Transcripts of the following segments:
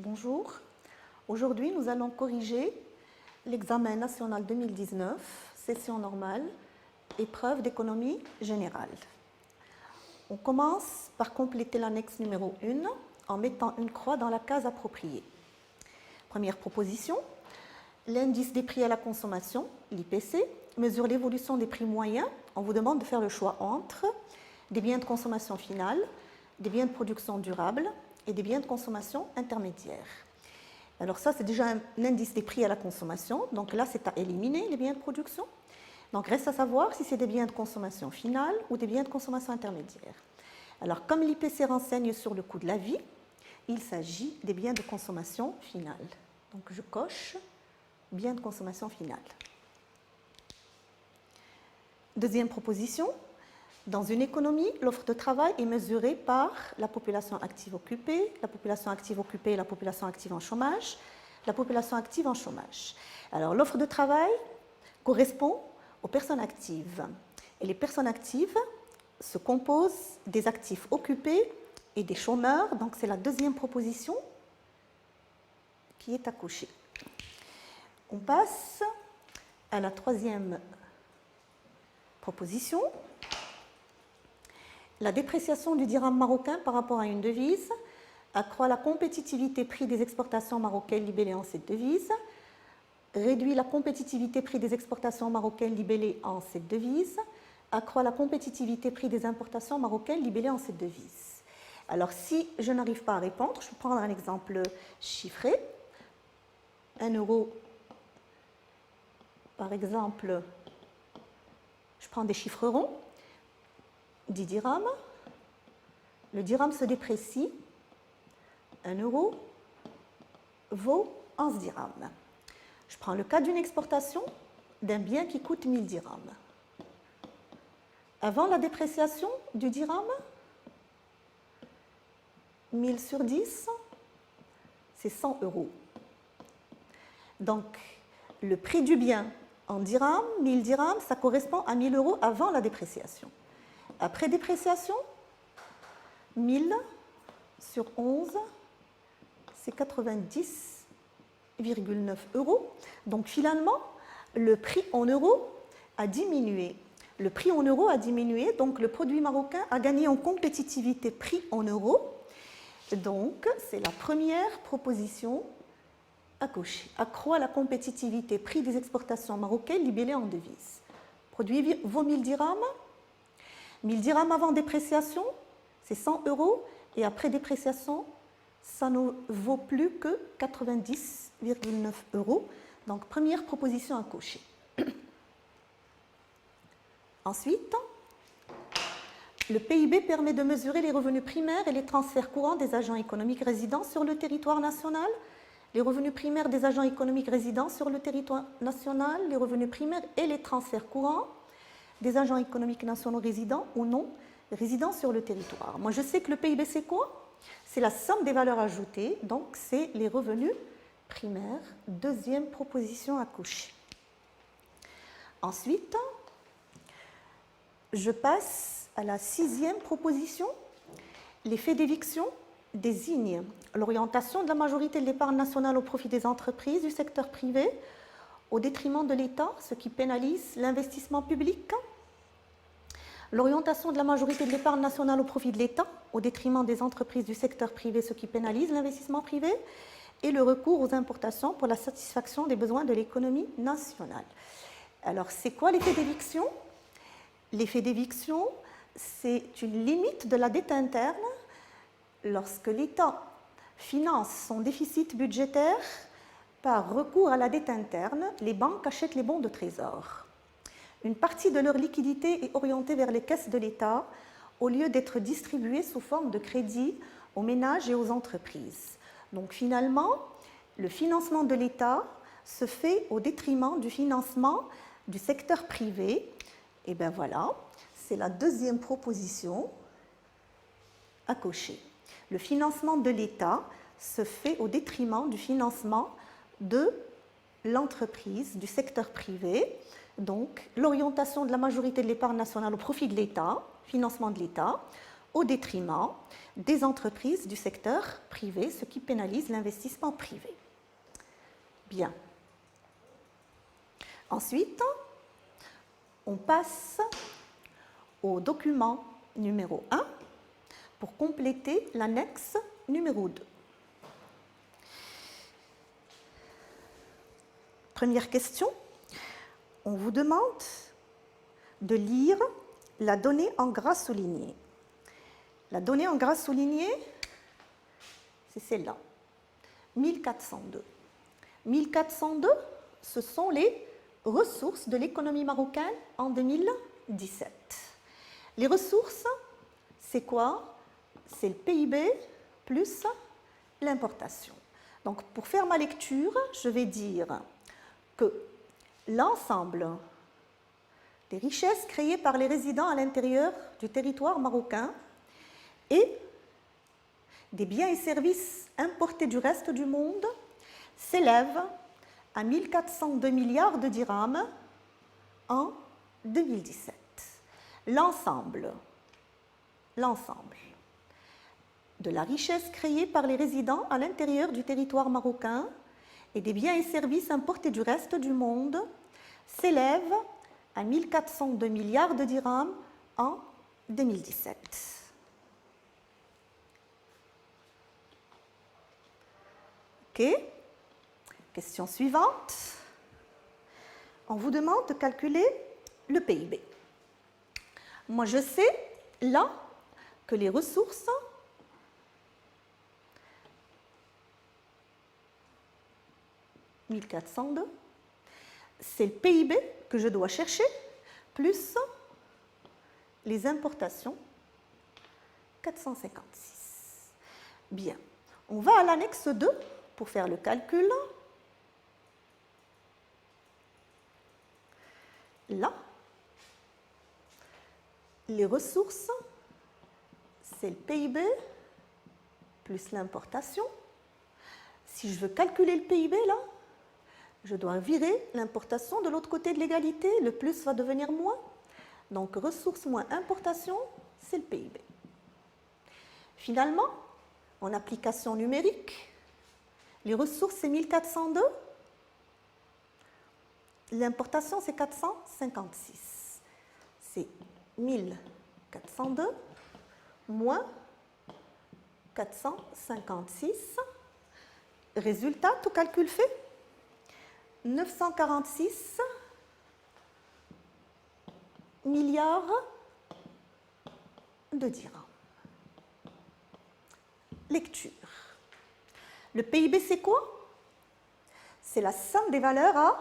Bonjour. Aujourd'hui, nous allons corriger l'examen national 2019, session normale, épreuve d'économie générale. On commence par compléter l'annexe numéro 1 en mettant une croix dans la case appropriée. Première proposition, l'indice des prix à la consommation, l'IPC, mesure l'évolution des prix moyens. On vous demande de faire le choix entre des biens de consommation finale, des biens de production durable et des biens de consommation intermédiaire. Alors ça, c'est déjà un indice des prix à la consommation. Donc là, c'est à éliminer les biens de production. Donc reste à savoir si c'est des biens de consommation finale ou des biens de consommation intermédiaire. Alors comme l'IPC renseigne sur le coût de la vie, il s'agit des biens de consommation finale. Donc je coche biens de consommation finale. Deuxième proposition. Dans une économie, l'offre de travail est mesurée par la population active occupée, la population active occupée et la population active en chômage, la population active en chômage. Alors, l'offre de travail correspond aux personnes actives. Et les personnes actives se composent des actifs occupés et des chômeurs. Donc, c'est la deuxième proposition qui est à cocher. On passe à la troisième proposition. La dépréciation du dirham marocain par rapport à une devise accroît la compétitivité prix des exportations marocaines libellées en cette devise, réduit la compétitivité prix des exportations marocaines libellées en cette devise, accroît la compétitivité prix des importations marocaines libellées en cette devise. Alors, si je n'arrive pas à répondre, je vais prendre un exemple chiffré. 1 euro, par exemple, je prends des chiffres ronds. 10 dirhams, le dirham se déprécie, 1 euro vaut 11 dirhams. Je prends le cas d'une exportation d'un bien qui coûte 1000 dirhams. Avant la dépréciation du dirham, 1000 sur 10, c'est 100 euros. Donc, le prix du bien en dirhams, 1000 dirhams, ça correspond à 1000 euros avant la dépréciation. Après dépréciation, 1000 sur 11, c'est 90,9 euros. Donc finalement, le prix en euros a diminué. Le prix en euros a diminué, donc le produit marocain a gagné en compétitivité prix en euros. Donc c'est la première proposition à cocher. Accroît la compétitivité prix des exportations marocaines libellées en devises. Produit vaut 1000 dirhams. 1000 dirhams avant dépréciation, c'est 100 euros, et après dépréciation, ça ne vaut plus que 90,9 euros. Donc, première proposition à cocher. Ensuite, le PIB permet de mesurer les revenus primaires et les transferts courants des agents économiques résidents sur le territoire national. Les revenus primaires des agents économiques résidents sur le territoire national, les revenus primaires et les transferts courants des agents économiques nationaux résidents ou non résidents sur le territoire. Moi, je sais que le PIB, c'est quoi? C'est la somme des valeurs ajoutées, donc c'est les revenus primaires. Deuxième proposition à cocher. Ensuite, je passe à la sixième proposition. L'effet d'éviction désigne l'orientation de la majorité de l'épargne nationale au profit des entreprises du secteur privé au détriment de l'État, ce qui pénalise l'investissement public. L'orientation de la majorité de l'épargne nationale au profit de l'État, au détriment des entreprises du secteur privé, ce qui pénalise l'investissement privé. Et le recours aux importations pour la satisfaction des besoins de l'économie nationale. Alors, c'est quoi l'effet d'éviction? L'effet d'éviction, c'est une limite de la dette interne lorsque l'État finance son déficit budgétaire. Par recours à la dette interne, les banques achètent les bons de trésor. Une partie de leur liquidité est orientée vers les caisses de l'État au lieu d'être distribuée sous forme de crédit aux ménages et aux entreprises. Donc finalement, le financement de l'État se fait au détriment du financement du secteur privé. Et bien voilà, c'est la deuxième proposition à cocher. Le financement de l'État se fait au détriment du financement de l'entreprise, du secteur privé. Donc, l'orientation de la majorité de l'épargne nationale au profit de l'État, financement de l'État, au détriment des entreprises du secteur privé, ce qui pénalise l'investissement privé. Bien. Ensuite, on passe au document numéro 1 pour compléter l'annexe numéro 2. Première question, on vous demande de lire la donnée en gras souligné. La donnée en gras souligné, c'est celle-là, 1402. 1402, ce sont les ressources de l'économie marocaine en 2017. Les ressources, c'est quoi? C'est le PIB plus l'importation. Donc, pour faire ma lecture, je vais dire que l'ensemble des richesses créées par les résidents à l'intérieur du territoire marocain et des biens et services importés du reste du monde s'élève à 1402 milliards de dirhams en 2017. L'ensemble de la richesse créée par les résidents à l'intérieur du territoire marocain et des biens et services importés du reste du monde s'élève à 1402 milliards de dirhams en 2017. OK. Question suivante. On vous demande de calculer le PIB. Moi, je sais, là, que les ressources « 1402 », c'est le PIB que je dois chercher, plus les importations, 456. Bien, on va à l'annexe 2 pour faire le calcul. Là, les ressources, c'est le PIB plus l'importation. Si je veux calculer le PIB, là, je dois virer l'importation de l'autre côté de l'égalité. Le plus va devenir moins. Donc, ressources moins importation, c'est le PIB. Finalement, en application numérique, les ressources, c'est 1402. L'importation, c'est 456. C'est 1402 moins 456. Résultat, tout calcul fait, 946 milliards de dirhams. Lecture. Le PIB, c'est quoi? C'est la somme des valeurs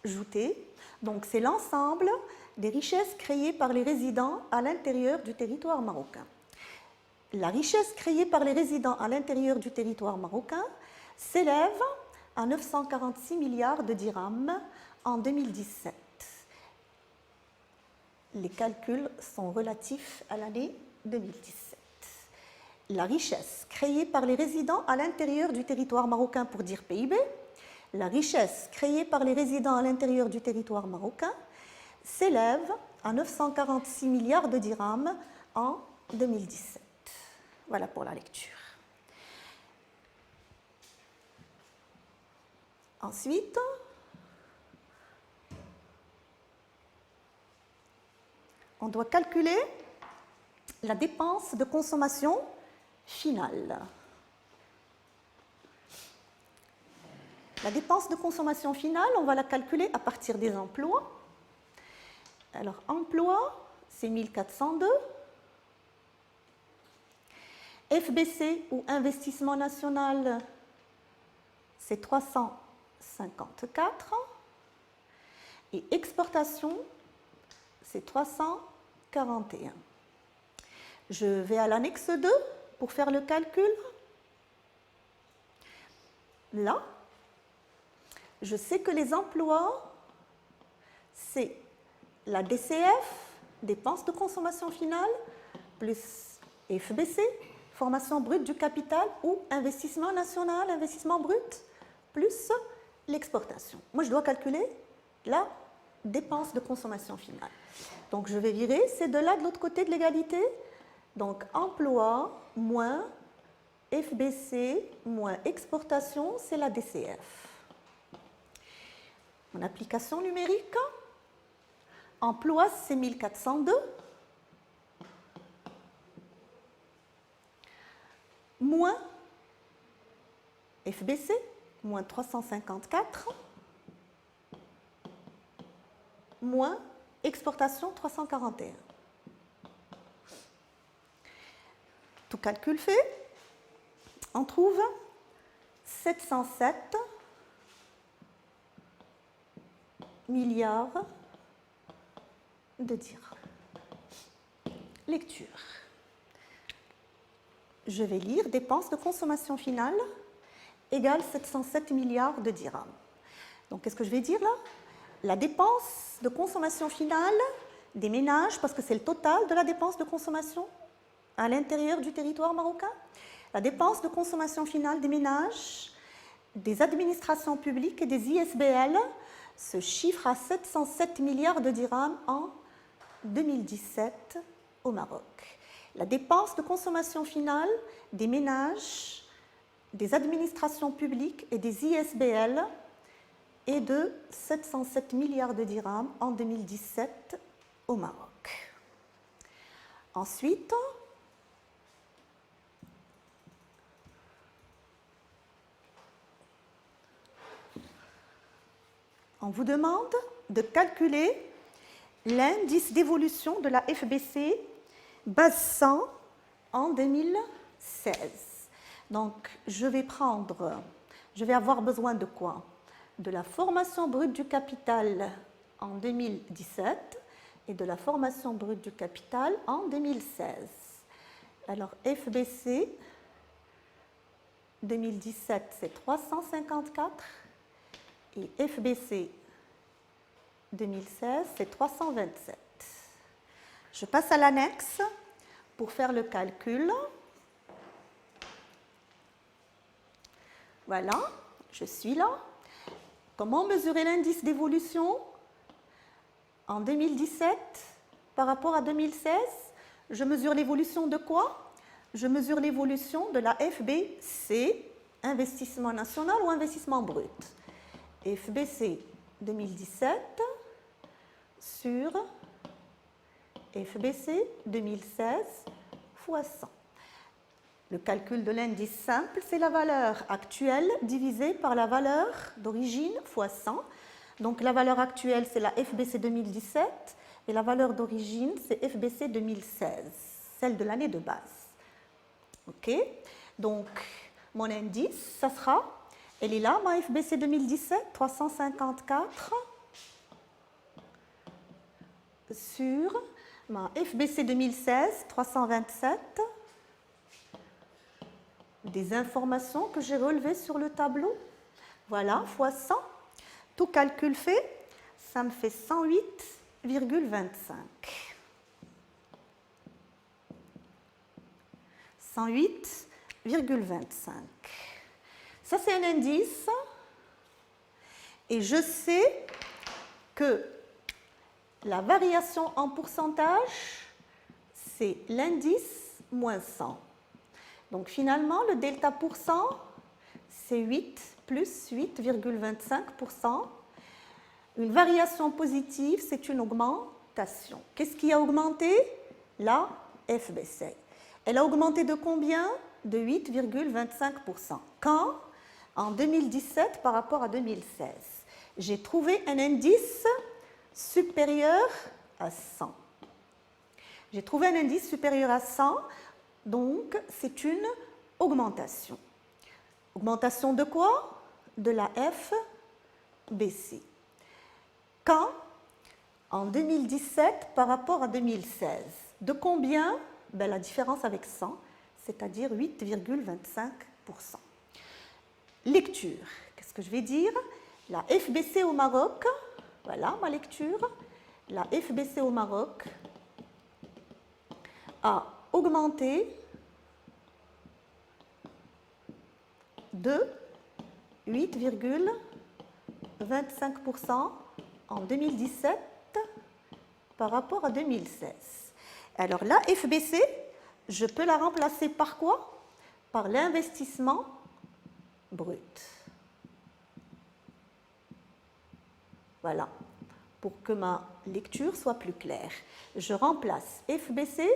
ajoutées. Donc, c'est l'ensemble des richesses créées par les résidents à l'intérieur du territoire marocain. La richesse créée par les résidents à l'intérieur du territoire marocain s'élève à 946 milliards de dirhams en 2017. Les calculs sont relatifs à l'année 2017. La richesse créée par les résidents à l'intérieur du territoire marocain, pour dire PIB, la richesse créée par les résidents à l'intérieur du territoire marocain s'élève à 946 milliards de dirhams en 2017. Voilà pour la lecture. Ensuite, on doit calculer la dépense de consommation finale. La dépense de consommation finale, on va la calculer à partir des emplois. Alors, emploi, c'est 1402. FBC ou investissement national, c'est 354. Et exportation, c'est 341. Je vais à l'annexe 2 pour faire le calcul. Là, je sais que les emplois, c'est la DCF, dépenses de consommation finale, plus FBC, formation brute du capital, ou investissement national, investissement brut, plus l'exportation. Moi, je dois calculer la dépense de consommation finale. Donc, je vais virer ces deux-là de l'autre côté de l'égalité. Donc, emploi moins FBC moins exportation, c'est la DCF. En application numérique, emploi, c'est 1402. Moins FBC, moins 354. Moins exportation 341. Tout calcul fait, on trouve 707 milliards de dirhams. Lecture. Je vais lire dépenses de consommation finale égale 707 milliards de dirhams. Donc, qu'est-ce que je vais dire là? La dépense de consommation finale des ménages, parce que c'est le total de la dépense de consommation à l'intérieur du territoire marocain. La dépense de consommation finale des ménages, des administrations publiques et des ISBL se chiffre à 707 milliards de dirhams en 2017 au Maroc. La dépense de consommation finale des ménages, des administrations publiques et des ISBL est de 707 milliards de dirhams en 2017 au Maroc. Ensuite, on vous demande de calculer l'indice d'évolution de la FBC base 100 en 2016. Donc, je vais avoir besoin de quoi? De la formation brute du capital en 2017 et de la formation brute du capital en 2016. Alors, FBC 2017, c'est 354 et FBC 2016, c'est 327. Je passe à l'annexe pour faire le calcul. Voilà, je suis là. Comment mesurer l'indice d'évolution en 2017 par rapport à 2016? Je mesure l'évolution de quoi? Je mesure l'évolution de la FBC, investissement national ou investissement brut. FBC 2017 sur FBC 2016 fois 100. Le calcul de l'indice simple, c'est la valeur actuelle divisée par la valeur d'origine fois 100. Donc la valeur actuelle, c'est la FBC 2017 et la valeur d'origine, c'est FBC 2016, celle de l'année de base. OK? Donc mon indice, ça sera, elle est là, ma FBC 2017, 354 sur ma FBC 2016, 327, des informations que j'ai relevées sur le tableau. Voilà, fois 100. Tout calcul fait, ça me fait 108,25. 108,25. Ça, c'est un indice. Et je sais que la variation en pourcentage, c'est l'indice moins 100. Donc finalement, le delta pour cent, c'est 8 plus 8,25%. Une variation positive, c'est une augmentation. Qu'est-ce qui a augmenté? La FBC. Elle a augmenté de combien? De 8,25%. Quand? En 2017 par rapport à 2016. J'ai trouvé un indice supérieur à 100. J'ai trouvé un indice supérieur à 100, donc c'est une augmentation. Augmentation de quoi? De la FBC. Quand? En 2017 par rapport à 2016. De combien? Ben, la différence avec 100, c'est-à-dire 8,25%. Lecture. Qu'est-ce que je vais dire? La FBC au Maroc, voilà ma lecture. La FBC au Maroc a augmenté de 8,25% en 2017 par rapport à 2016. Alors la FBC je peux la remplacer par quoi? Par l'investissement brut. Voilà, pour que ma lecture soit plus claire. Je remplace FBC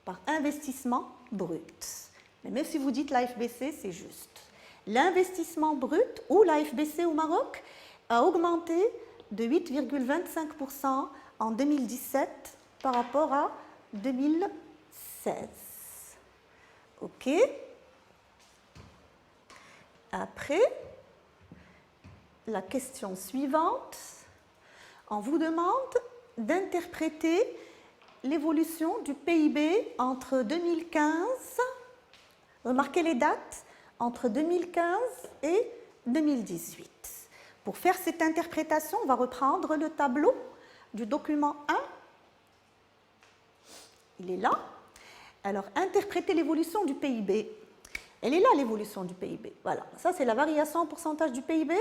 par investissement brut. Mais même si vous dites la FBC, c'est juste. L'investissement brut ou la FBC au Maroc a augmenté de 8,25% en 2017 par rapport à 2016. OK. Après, la question suivante, on vous demande d'interpréter l'évolution du PIB entre 2015, remarquez les dates, entre 2015 et 2018. Pour faire cette interprétation, on va reprendre le tableau du document 1. Il est là. Alors, interpréter l'évolution du PIB. Elle est là, l'évolution du PIB. Voilà, ça c'est la variation en pourcentage du PIB.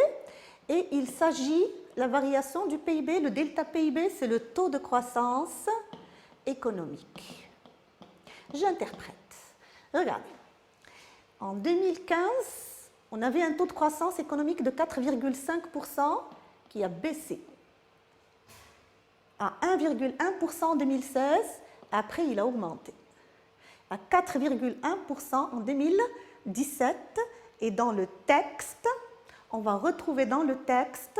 Et il s'agit, la variation du PIB, le delta PIB, c'est le taux de croissance économique. J'interprète. Regardez. En 2015, on avait un taux de croissance économique de 4,5% qui a baissé à 1,1% en 2016. Après, il a augmenté à 4,1% en 2017. Et dans le texte, on va retrouver dans le texte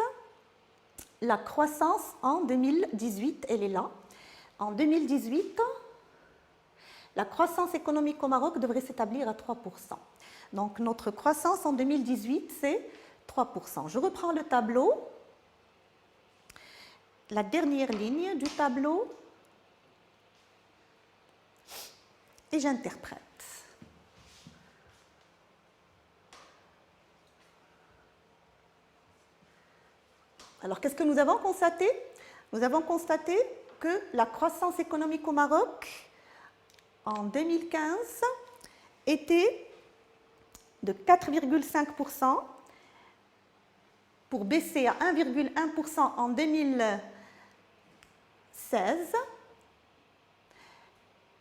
la croissance en 2018. Elle est là. En 2018, la croissance économique au Maroc devrait s'établir à 3%. Donc, notre croissance en 2018, c'est 3%. Je reprends le tableau. La dernière ligne du tableau. Et j'interprète. Alors, qu'est-ce que nous avons constaté? Nous avons constaté que la croissance économique au Maroc, en 2015, était de 4,5% pour baisser à 1,1% en 2016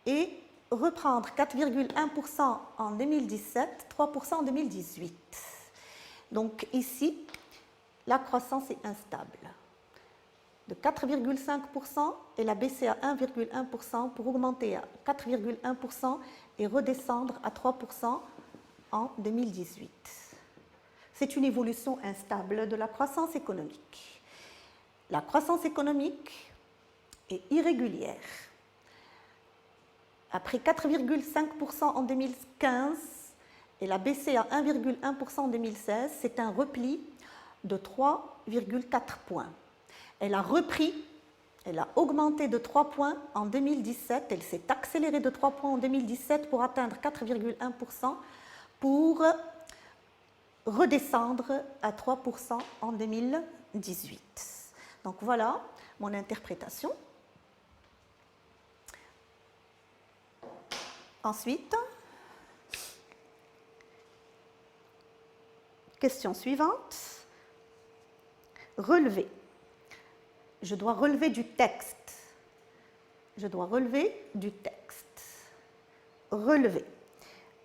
et reprendre 4,1% en 2017, 3% en 2018. Donc ici, la croissance est instable. De 4,5%, elle a baissé à 1,1% pour augmenter à 4,1% et redescendre à 3% en 2018. C'est une évolution instable de la croissance économique. La croissance économique est irrégulière. Après 4,5% en 2015, elle a baissé à 1,1% en 2016. C'est un repli de 3,4 points. Elle a repris, elle a augmenté de 3 points en 2017. Elle s'est accélérée de 3 points en 2017 pour atteindre 4,1% pour redescendre à 3% en 2018. Donc voilà mon interprétation. Ensuite, question suivante. Relever. Je dois relever du texte. Je dois relever du texte. Relever.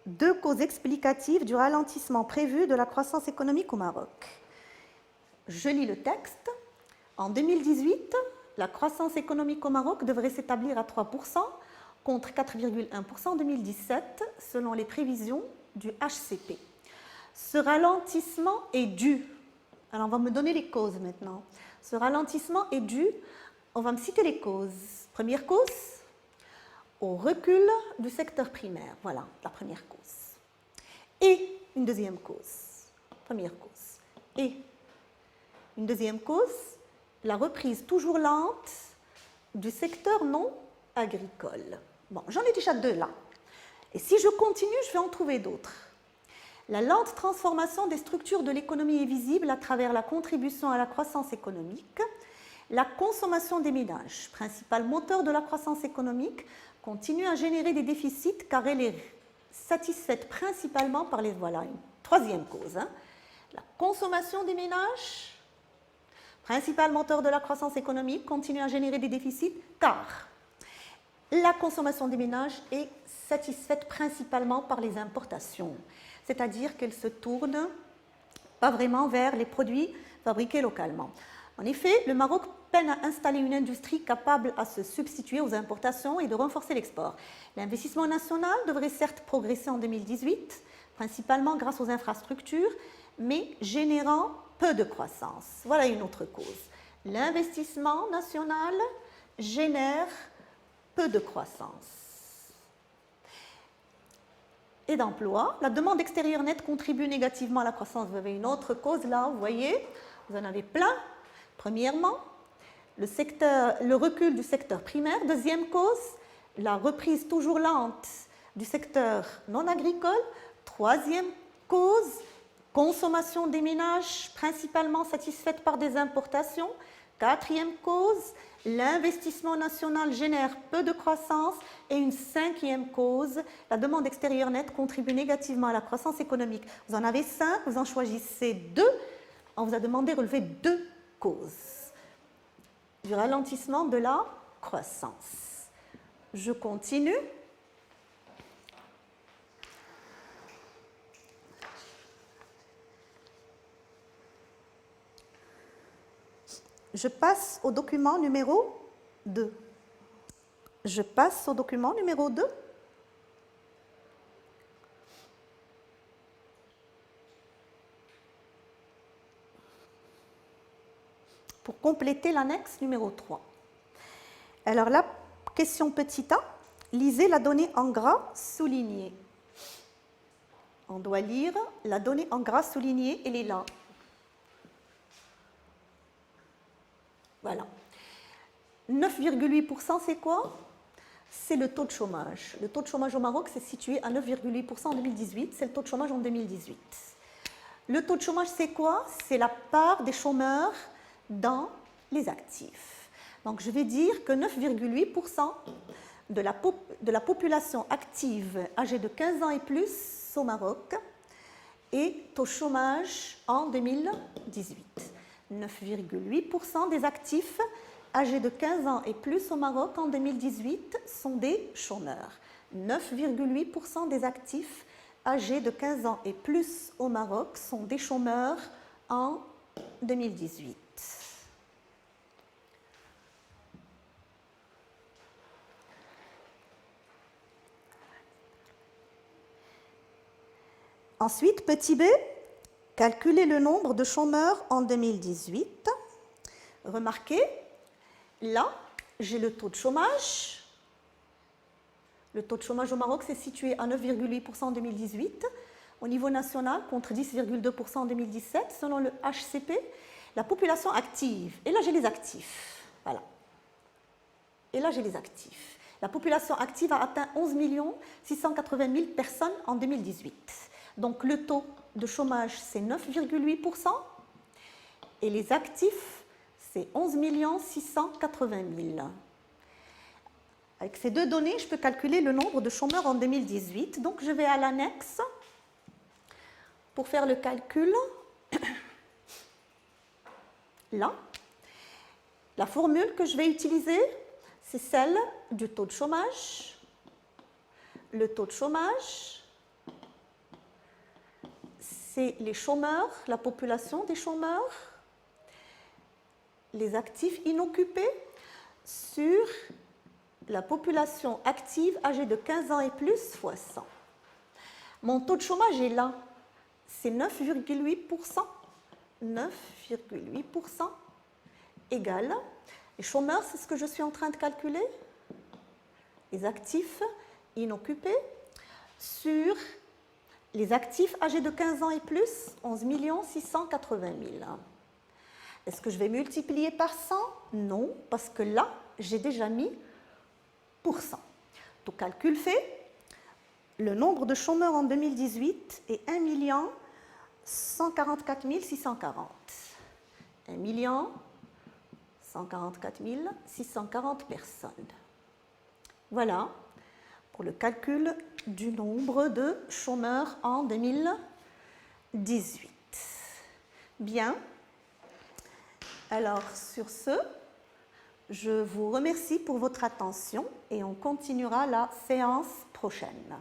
2 causes explicatives du ralentissement prévu de la croissance économique au Maroc. Je lis le texte. En 2018, la croissance économique au Maroc devrait s'établir à 3% contre 4,1% en 2017, selon les prévisions du HCP. Ce ralentissement est dû. Alors, on va me donner les causes maintenant. Ce ralentissement est dû, on va me citer les causes. Première cause, au recul du secteur primaire. Voilà, la première cause. Et une deuxième cause. Première cause. Et une deuxième cause, la reprise toujours lente du secteur non agricole. Bon, j'en ai déjà 2 là. Et si je continue, je vais en trouver d'autres. La lente transformation des structures de l'économie est visible à travers la contribution à la croissance économique. La consommation des ménages, principal moteur de la croissance économique, continue à générer des déficits car elle est satisfaite principalement par les... Voilà, une troisième cause. La consommation des ménages, principal moteur de la croissance économique, continue à générer des déficits car la consommation des ménages est satisfaite principalement par les importations, c'est-à-dire qu'elle se tourne pas vraiment vers les produits fabriqués localement. En effet, le Maroc peine à installer une industrie capable à se substituer aux importations et de renforcer l'export. L'investissement national devrait certes progresser en 2018, principalement grâce aux infrastructures, mais générant peu de croissance. Voilà une autre cause. L'investissement national génère peu de croissance. Et d'emploi, la demande extérieure nette contribue négativement à la croissance. Vous avez une autre cause là, vous voyez, vous en avez plein. Premièrement, le recul du secteur primaire. Deuxième cause, la reprise toujours lente du secteur non agricole. Troisième cause, consommation des ménages principalement satisfaite par des importations. Quatrième cause, l'investissement national génère peu de croissance. Et une cinquième cause, la demande extérieure nette contribue négativement à la croissance économique. Vous en avez 5, vous en choisissez 2. On vous a demandé de relever 2 causes du ralentissement de la croissance. Je continue. Je passe au document numéro 2. Je passe au document numéro 2. Pour compléter l'annexe numéro 3. Alors là, question petit a, lisez la donnée en gras soulignée. On doit lire la donnée en gras soulignée, elle est là. Voilà. 9,8%, c'est quoi? C'est le taux de chômage. Le taux de chômage au Maroc s'est situé à 9,8% en 2018, c'est le taux de chômage en 2018. Le taux de chômage, c'est quoi? C'est la part des chômeurs dans les actifs. Donc, je vais dire que 9,8% de la population active âgée de 15 ans et plus au Maroc est au chômage en 2018. 9,8% des actifs âgés de 15 ans et plus au Maroc en 2018 sont des chômeurs. 9,8% des actifs âgés de 15 ans et plus au Maroc sont des chômeurs en 2018. Ensuite, petit b, calculer le nombre de chômeurs en 2018. Remarquez, là, j'ai le taux de chômage. Le taux de chômage au Maroc s'est situé à 9,8% en 2018, au niveau national contre 10,2% en 2017, selon le HCP. La population active, et là j'ai les actifs, voilà. Et là j'ai les actifs. La population active a atteint 11 680 000 personnes en 2018. Donc le taux de chômage, c'est 9,8%, et les actifs, c'est 11 680 000. Avec ces deux données, je peux calculer le nombre de chômeurs en 2018. Donc je vais à l'annexe pour faire le calcul. Là, la formule que je vais utiliser, c'est celle du taux de chômage. Le taux de chômage, c'est les chômeurs, la population des chômeurs, les actifs inoccupés sur la population active âgée de 15 ans et plus fois 100. Mon taux de chômage est là, c'est 9,8%. 9,8% égale, les chômeurs, c'est ce que je suis en train de calculer, les actifs inoccupés sur les actifs âgés de 15 ans et plus, 11 680 000. Est-ce que je vais multiplier par 100? Non, parce que là, j'ai déjà mis pour 100. Tout calcul fait, le nombre de chômeurs en 2018 est 1 144 640. 1 144 640 personnes. Voilà pour le calcul du nombre de chômeurs en 2018. Bien. Alors, sur ce, Je vous remercie pour votre attention et on continuera la séance prochaine.